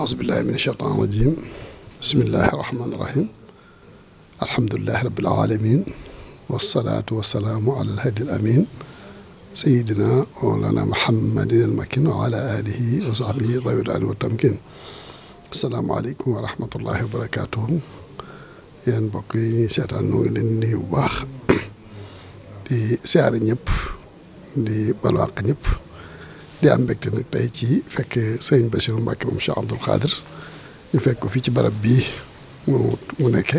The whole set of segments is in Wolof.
أعوذ بالله من الشيطان الرجيم بسم الله الرحمن الرحيم الحمد لله رب العالمين والصلاة والسلام على الهادي الأمين سيدنا مولانا محمد المكين وعلى آله وصحبه ذوي الرضوان والتمكين السلام عليكم ورحمة الله وبركاته yéen mbokk yi ñuy seetaan ñu ngi leen nuyu bu baax di siyaare ñëpp di balwaq ñëpp di am mbégte nag tey ci fekk sëñ Bassirou Mbacké moom Cheikh Abdoul Khadir ñu fekk ko fii ci barab bii mu nekke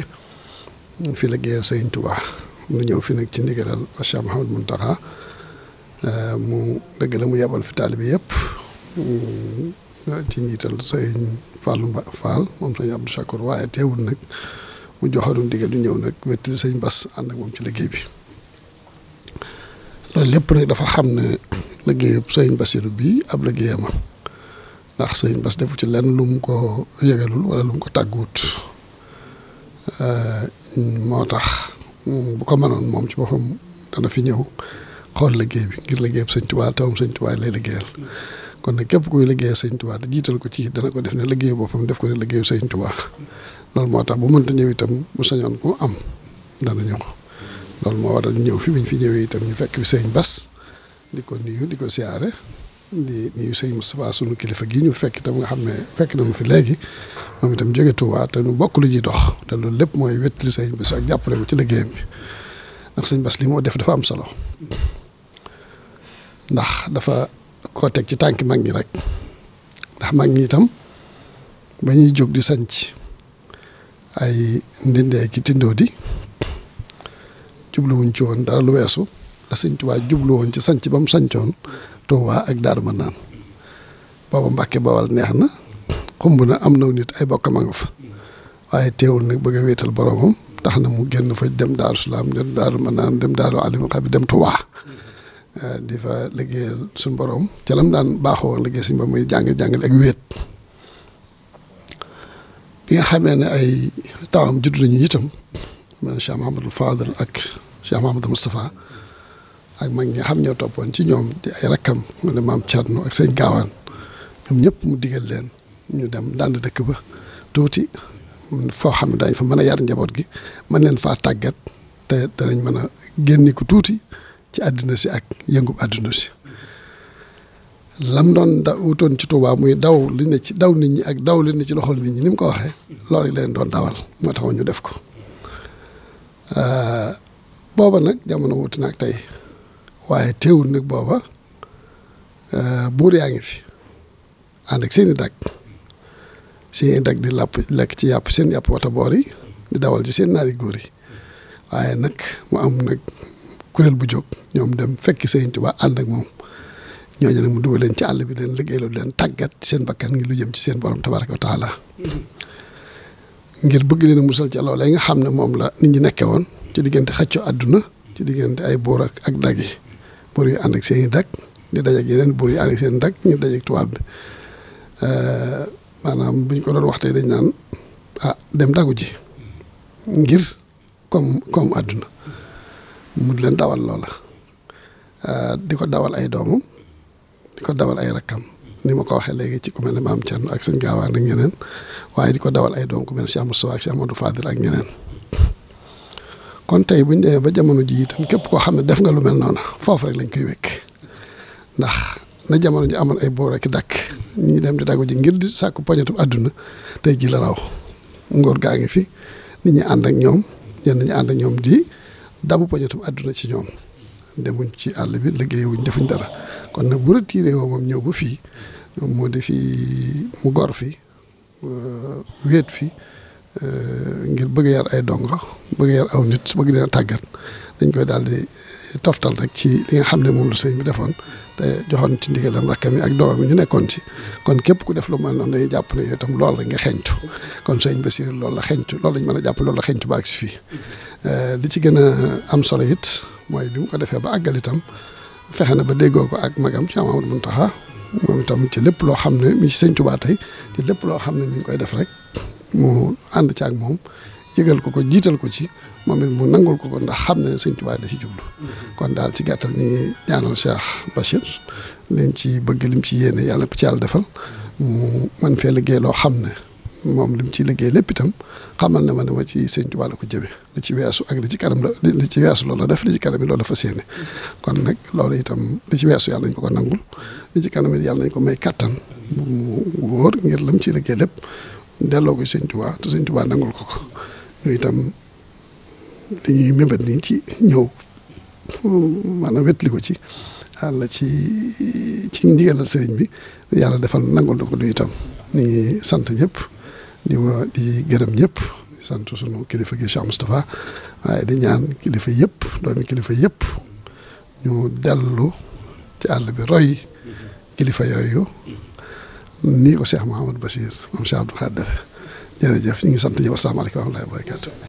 fi liggéeyal sëñ Touba mu ñëw fi nag ci ndigalal Cheikh Mouhamadou Mountakha mu dëgg la mu yebal fi taalibe yëpp ci njiital sëñ Fallou Fall moom sëñ Abdou Chakour waaye teewul nag mu joxoon ndigal du ñëw nag wettali sëñ Bass ànd ak moom ci liggéey bi loolu lépp nag dafa xam ne liggéeyu sëñ Bassirou bii ab liggéeyama ndax sëñ Bass defu ci lenn lu mu ko yëgalul wala lu mu ko tàgguwut moo tax bu ko mënoon moom ci boppam dana fi ñëw xool liggéey bi ngir liggéeyub sëñ Tuubaa te moom sëñ Tuubaa lay liggéeyal kon nag képp kuy liggéeyal sëñ Tuubaa te jiital ko ci dana ko def ne liggéeyu boppam def ko ne liggéeyu sëñ Tuubaa loolu moo tax bu mënta ñëw itam bu sañoon ku am dana ñëw loolu moo waral ñëw fi biñ fi ñëwee itam ñu fekk fi sëñ Bass di ko nuyu di ko siyaare di nuyu sëñ Moustapha sunu kilifa gi ñu fekk itam nga xam ne fekk nañu fi léegi moom itam jóge Touba te ñu bokk lu ñuy dox te loolu lépp mooy wettali sëñ Bass ak jàppale ko ci liggéeyam bi ndax sëñ Bass li moo def dafa am solo ndax dafa koo teg ci tànki mag ñi rek ndax mag ñi itam ba ñuy jóg di sanc ay ndindee ki tindoo di jubluwuñ ci woon dara lu weesu la sëñ Tuubaa jublu woon ci sanc ba mu sancoon Tuubaa ak Daaru Manaan booba Mbàkke Bawal neex na xumb na am naw nit ay bokkam a nga fa waaye teewul nag bëgg a wéetal boromam tax na mu génn fa dem Daaru Salaam dem Daaru Manaan dem Daaru Alimul Xabiir dem Tuubaa di fa liggéeyal suñu borom ca lam daan baaxoo woon liggéey suñu ba muy jàngale ak wéet bi nga xamee ne ay tawam judd nañu itam man Cheikh Mouhamadou Fadel ak Cheikh Mouhamadou Moustapha ak mag ñi xam ñoo toppoon ci ñoom di ay rakkam mu ne maam Thierno ak sëñ Gaawaan ñoom ñëpp mu digal leen ñu dem dand dëkk ba tuuti foo xam ne dañ fa mën a yar njaboot gi mën leen faa tàggat te danañ mën a génni ko tuuti ci àddina si ak yëngub àdduna si lam doon wutoon ci Touba muy daw li ne ci daw nit ñi ak daw li ne ci loxol nit ñi ni mu ko waxee loolu leen doon dawal moo tax ñu def ko booba nag jamono wuti nag tey waaye teewul nag booba buur yaa ngi fi ànd ak seen i dag di lekk ci yàpp seen yàpp wata boor yi di dawal ci seen naari góor yi waaye nag mu am nag kuréel bu jóg ñoom dem fekki Sëñ Tuubaa ànd ak moom ñooñu nag mu dugal leen ci àll bi leen liggéeyloo leen tàggat seen bakkan ngi lu jëm ci seen borom tabaraka wa taala ngir bëgg leen a musal ci loolee nga xam ne moom la nit ñi nekkee woon ci diggante xëccoo àdduna ci diggante ay buur ak dag yi buur yu ànd ak seen i dag di dajeeg yeneen buur yu ànd ak seen i dag ñu dajeeg tubaab bi maanaam buñ ko doon waxtee dañ naan dem dagu ji ngir comme àdduna mu leen dawal loola di ko dawal ay doomam di ko dawal ay rakkam ni ma ko waxee léegi ci ku mel ne maam Thierno ak sëñ Gaawaan ak ñeneen waaye di ko dawal ay doom ku mel ne Cheikh Moustapha ak Cheikh Amadou Fadil ak ñeneen kon tey buñ demee ba jamono ji itam képp koo xam ne def nga lu mel noonu foofu rek lañ koy wekk ndax na jamono ji amoon ay boor ak dàkk ñi dem di dagu ji ngir di sàkku poñetu àdduna tey ji la raw ngóor gaa ngi fi nit ñi ànd ak ñoom ñenn ñi ànd ak ñoom di dabu poñetu àdduna ci ñoom demuñ ci àll bi liggéeyuñ defuñ dara kon nag bu retiré woo moom ñëw ba fii moo di fii mu gor fi wéet fi ngir bëgg yar ay dongo bëgg yar aw nit bëgg leen a tàggat dañ koy daal di toftal rek ci li nga xam ne moom la sëñ bi defoon te joxoon ci ndigalam rakkam yi ak doomam yi ñu nekkoon ci kon képp ku def lu mel noonu dañuy jàpp ne yow itam loolu rek nga xeeñtu kon sëñ Bassirou loolu la xeñtu loolu lañ mën a jàpp loolu la xeñtu ba ak si fii li ci gën a am solo it mooy bi mu ko defee ba àggal itam fexe na ba déggoo ko ak magam Cheikh Mouhamadou Mountakha moom itam ci lépp loo xam ne mi ci sëñ Tuubaa tey ci lépp loo xam ne mi ngi koy def rek mu ànd ci ak moom yëgal ko jiital ko ci moom it mu nangul ko ndax xam ne sëñ Tuubaa la ci jublu kon daal ci gàttal ñu ngi ñaanal Cheikh Bachir lim ci bëgg lim ci yéene yàlla na ko ci yàlla defal mu man fee liggéey loo xam ne moom li mu ciy liggéey lépp itam xamal ne ma ne ma ci Sëñ Tuubaa la ko jëmee li ci weesu ak li ci kanam li ci weesu loolu la def li ci kanam yi loolu dafa séene kon nag loolu itam li ci weesu yàlla nañ ko nangul li ci kanam it yàlla nañ ko may kattan bu wóor ngir lam ciy liggéey lépp delloo ko Sëñ Tuubaa te Sëñ Tuubaa nangul ko ñu itam li ñuy mébét nii ci ñëw maanaam wetli ko ci yàlla ci ndigalal sëriñ bi yàlla defal nangul na ko du itam ñu ngi sant ñëpp di gërëm ñëpp sant sunu kilifa gi Cheikh Moustapha waaye di ñaan kilifa yëpp doomi kilifa yëpp ñu dellu ci àll bi roy kilifa yooyu nii ko Cheikh Mouhamadou Bachir moom Cheikh Abdou Khadre defe jërëjëf ñu ngi sant ñëpp asalaamaaleykum wa rahmatullaahi wa barakaatu